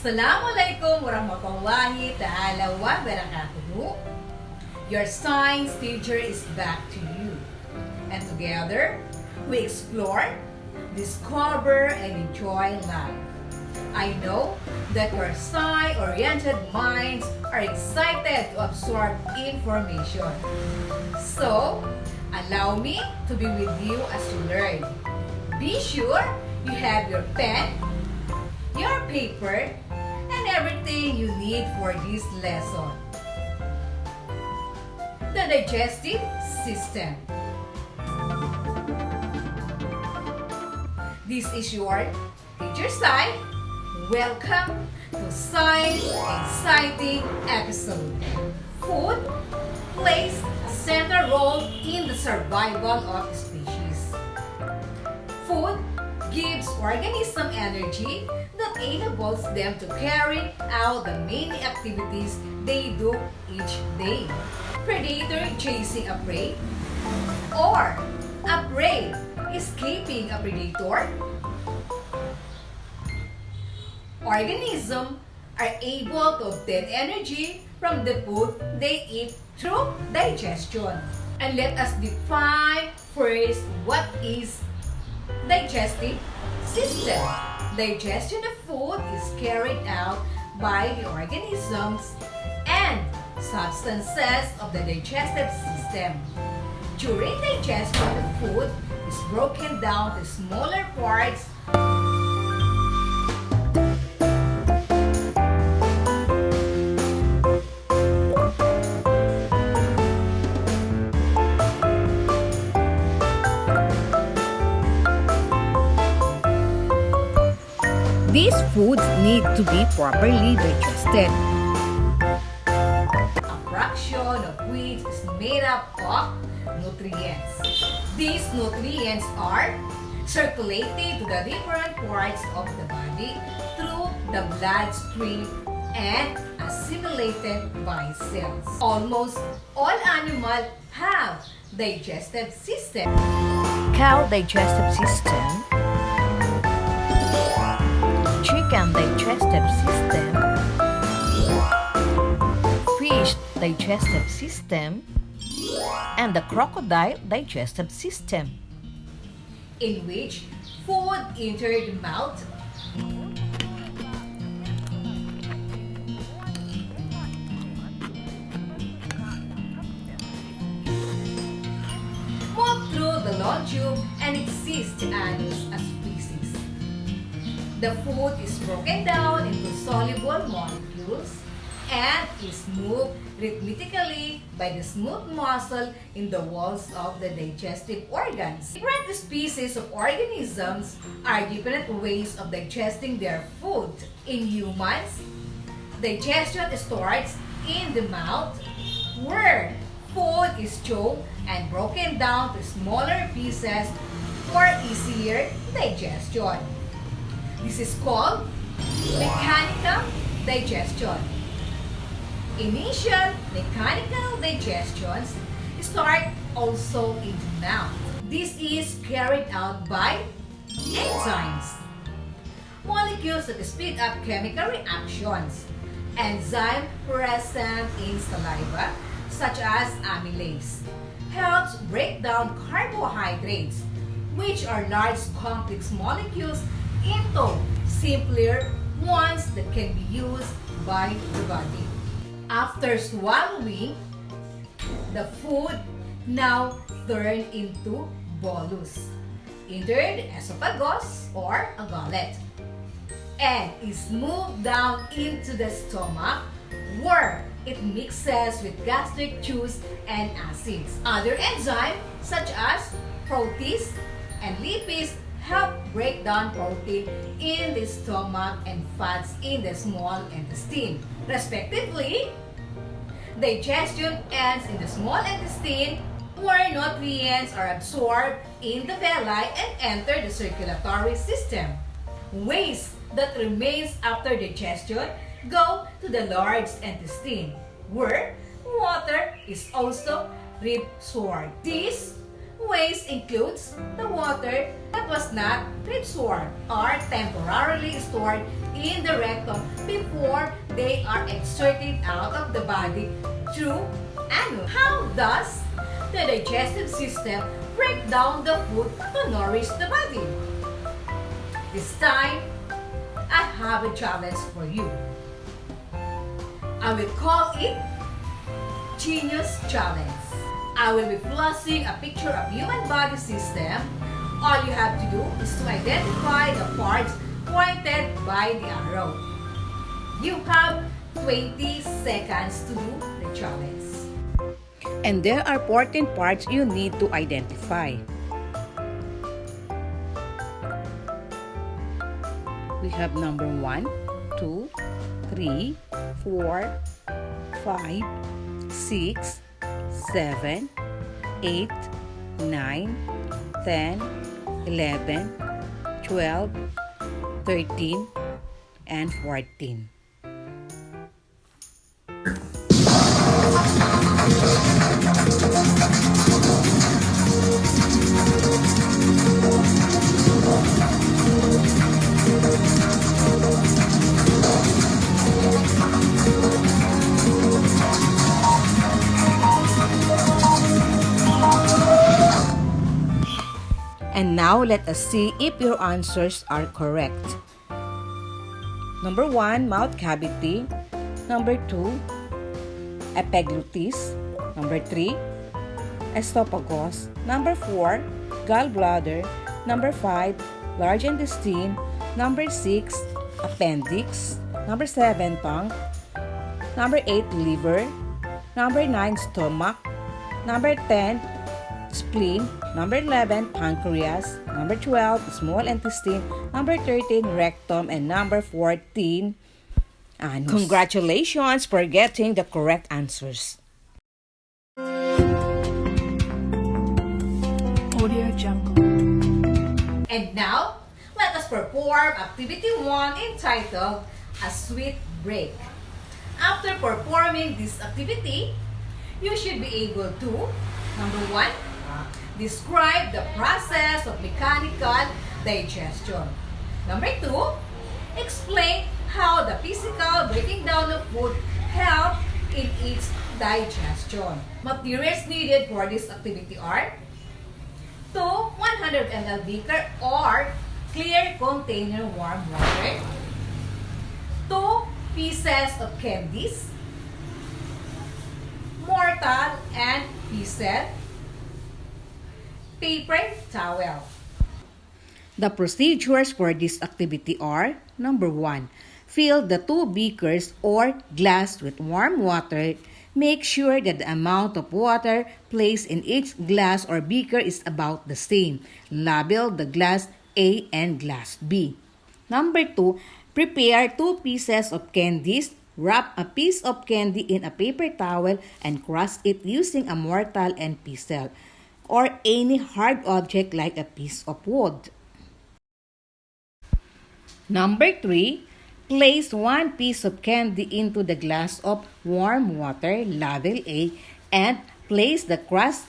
Assalamualaikum warahmatullahi ta'ala wa barakatuhu. Your science teacher is back to you. And together, we explore, discover, and enjoy life. I know that your science-oriented minds are excited to absorb information. So, allow me to be with you as you learn. Be sure you have your pen, your paper, and everything you need for this lesson. The digestive system. This is your teacher Sai. Welcome to Science Exciting Episode. Food plays a central role in the survival of species. Food gives organism energy that enables them to carry out the many activities they do each day. Predator chasing a prey, or a prey escaping a predator. Organisms are able to obtain energy from the food they eat through digestion. And let us define first what is digestive system. Digestion of food is carried out by the organisms and substances of the digestive system. During digestion, the food is broken down to smaller parts. These foods need to be properly digested. A fraction of which is made up of nutrients. These nutrients are circulated to the different parts of the body through the bloodstream and assimilated by cells. Almost all animals have digestive system. Cow digestive system, chicken digestive system, fish digestive system, and the crocodile digestive system. In which food enters the mouth, move through the long tube and exits the anus as feces. The food is broken down into soluble molecules and is moved rhythmically by the smooth muscle in the walls of the digestive organs. Different species of organisms are different ways of digesting their food. In humans, digestion starts in the mouth, where food is chewed and broken down to smaller pieces for easier digestion. This is called mechanical digestion. Initial mechanical digestions start also in the mouth. This is carried out by enzymes, molecules that speed up chemical reactions. Enzyme present in saliva, such as amylase, helps break down carbohydrates, which are large complex molecules, into simpler ones that can be used by the body. After swallowing, the food now turns into bolus, enter the esophagus or a gullet, and is moved down into the stomach, where it mixes with gastric juice and acids. Other enzymes such as protease and lipids help break down protein in the stomach and fats in the small intestine, respectively. Digestion ends in the small intestine, where nutrients are absorbed in the villi and enter the circulatory system. Waste that remains after digestion go to the large intestine, where water is also reabsorbed. This Waste includes the water that was not reabsorbed or temporarily stored in the rectum before they are exerted out of the body through anus. How does the digestive system break down the food to nourish the body? This time, I have a challenge for you. I will call it Genius Challenge. I will be flashing a picture of human body system. All you have to do is to identify the parts pointed by the arrow. You have 20 seconds to do the challenge. And there are 14 parts you need to identify. We have number 1, 2, 3, 4, 5, 6, 7, 8, 9, 10, 11, 12, 13, and 14. And now let us see if your answers are correct. Number 1, mouth cavity. Number 2, epiglottis. Number 3, esophagus. Number 4, gallbladder. Number 5, large intestine. Number 6, appendix. Number 7, tongue. Number 8, liver. Number 9, stomach. Number 10, spleen. Number 11, pancreas. Number 12, small intestine. Number 13, rectum. And number 14, anus. Congratulations for getting the correct answers. Audio Jungle. And now, let us perform activity 1 entitled A Sweet Break. After performing this activity, you should be able to, number 1, describe the process of mechanical digestion. Number 2, explain how the physical breaking down of food helps in its digestion. Materials needed for this activity are 2 100 ml beaker or clear container warm water, 2 pieces of candies, mortar and pieces, paper towel. The procedures for this activity are: number 1, fill the 2 beakers or glass with warm water. Make sure that the amount of water placed in each glass or beaker is about the same. Label the glass A and glass B. Number 2, prepare 2 pieces of candies. Wrap a piece of candy in a paper towel and crush it using a mortar and pestle or any hard object like a piece of wood. Number 3, place 1 piece of candy into the glass of warm water, label A, and place the crushed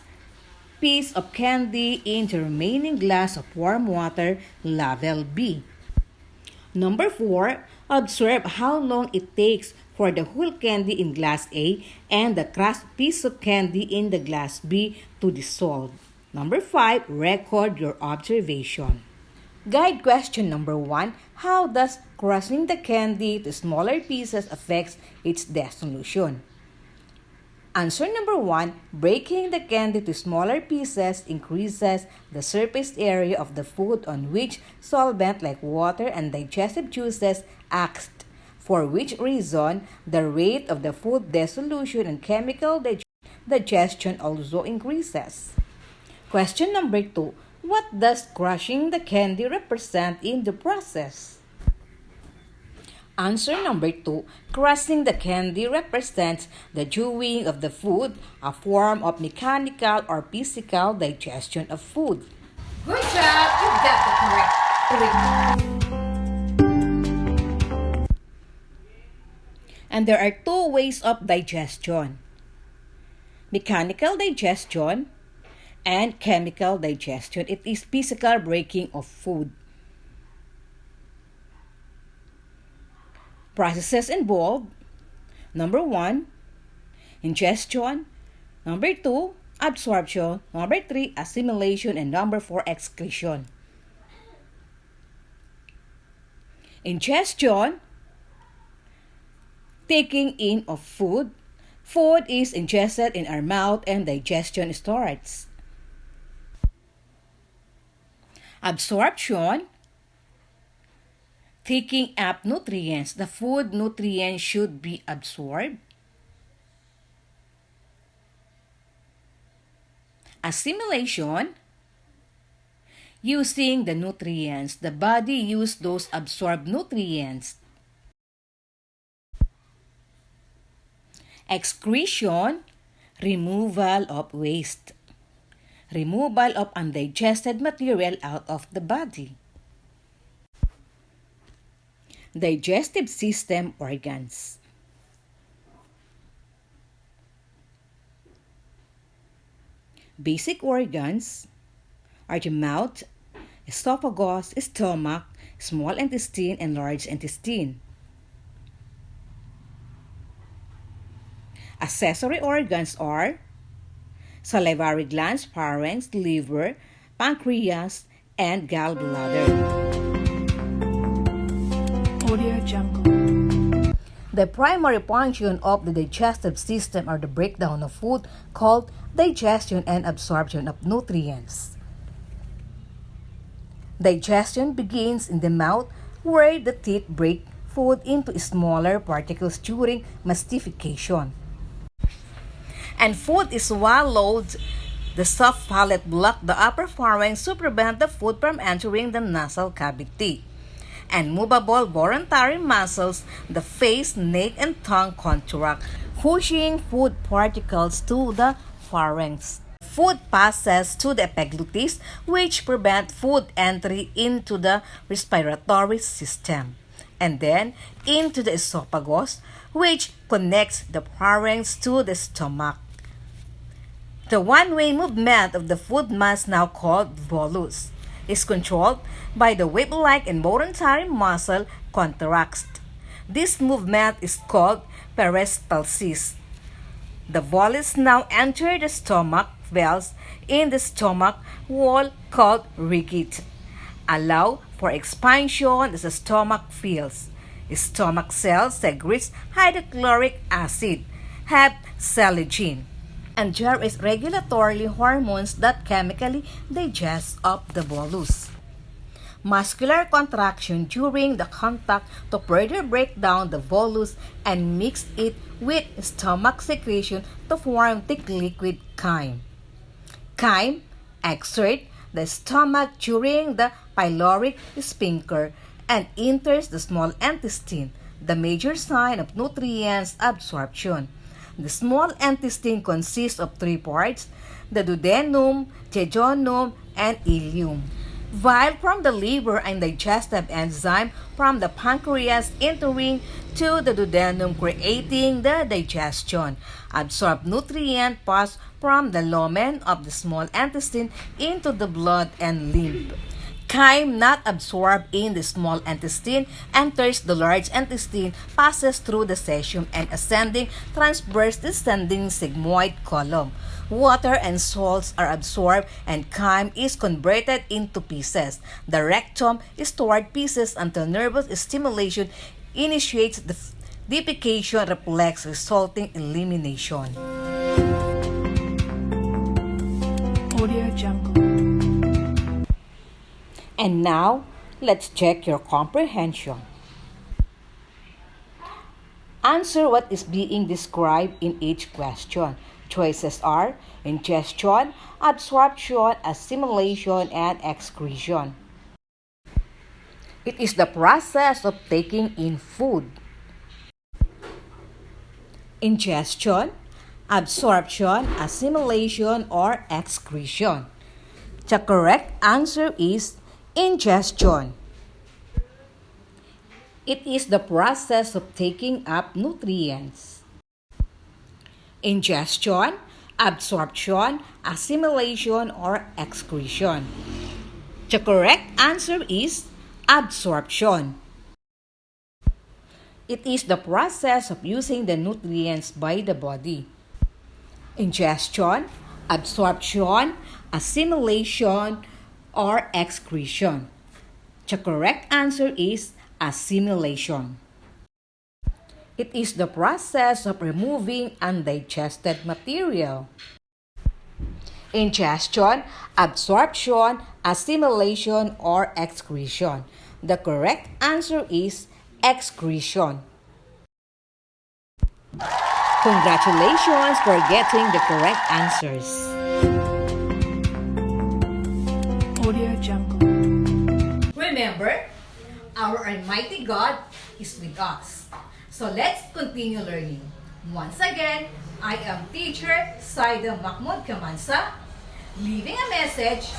piece of candy in the remaining glass of warm water, label B. Number 4, observe how long it takes for the whole candy in glass A and the crushed piece of candy in the glass B to dissolve. Number 5, record your observation. Guide question number 1. How does crushing the candy to smaller pieces affect its dissolution? Answer number 1. Breaking the candy to smaller pieces increases the surface area of the food on which solvent like water and digestive juices act, for which reason the rate of the food dissolution and chemical digestion also increases. Question number 2. What does crushing the candy represent in the process? Answer number 2. Crushing the candy represents the chewing of the food, a form of mechanical or physical digestion of food. Good job! You got the correct. And there are 2 ways of digestion: mechanical digestion and chemical digestion. It is physical breaking of food. Processes involved: number 1, ingestion; number 2, absorption; number 3, assimilation; and number 4, excretion. Ingestion, taking in of food. Food is ingested in our mouth and digestion starts. Absorption, taking up nutrients. The food nutrients should be absorbed. Assimilation, using the nutrients. The body uses those absorbed nutrients. Excretion, removal of waste. Removal of undigested material out of the body. Digestive system organs. Basic organs are the mouth, esophagus, stomach, small intestine, and large intestine. Accessory organs are salivary glands, pharynx, liver, pancreas, and gallbladder. Audio Jungle. The primary function of the digestive system are the breakdown of food, called digestion, and absorption of nutrients. Digestion begins in the mouth, where the teeth break food into smaller particles during mastification, and food is swallowed. The soft palate blocks the upper pharynx to prevent the food from entering the nasal cavity. And movable voluntary muscles, the face, neck, and tongue contract, pushing food particles to the pharynx. Food passes to the epiglottis, which prevent food entry into the respiratory system, and then into the esophagus, which connects the pharynx to the stomach. The one-way movement of the food mass, now called bolus, is controlled by the whip-like involuntary muscle contracts. This movement is called peristalsis. The bolus now enters the stomach valves in the stomach wall, called rigid, allow for expansion as the stomach fills. Stomach cells secrete hydrochloric acid, have salicylic, and there is regulatory hormones that chemically digest up the bolus. Muscular contraction during the contact to further break down the bolus and mix it with stomach secretion to form thick liquid chyme. Chyme exerts the stomach during the pyloric sphincter and enters the small intestine, the major sign of nutrients absorption. The small intestine consists of 3 parts: the duodenum, jejunum, and ileum. Bile from the liver and digestive enzyme from the pancreas entering to the duodenum, creating the digestion. Absorbed nutrient pass from the lumen of the small intestine into the blood and lymph. Chyme not absorbed in the small intestine enters the large intestine, passes through the cesium, and ascending transverse descending sigmoid column. Water and salts are absorbed and chyme is converted into pieces. The rectum stored pieces until nervous stimulation initiates the defecation reflex, resulting elimination. Audio Jungle. And now, let's check your comprehension. Answer what is being described in each question. Choices are ingestion, absorption, assimilation, and excretion. It is the process of taking in food. Ingestion, absorption, assimilation, or excretion. The correct answer is ingestion. It is the process of taking up nutrients. Ingestion, absorption, assimilation, or excretion? The correct answer is absorption. It is the process of using the nutrients by the body. Ingestion, absorption, assimilation, or excretion. The correct answer is assimilation. It is the process of removing undigested material. Ingestion, absorption, assimilation, or excretion. The correct answer is excretion. Congratulations for getting the correct answers. Audio Jungle. Remember, our Almighty God is with us. So let's continue learning. Once again, I am teacher Saida Mahmoud Kamansa, leaving a message.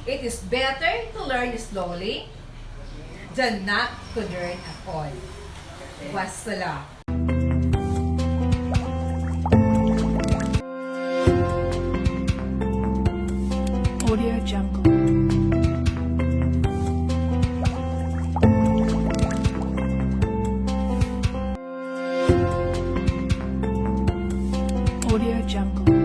It is better to learn slowly than not to learn at all. Wassalam. Audio Jungle. Audio Jungle.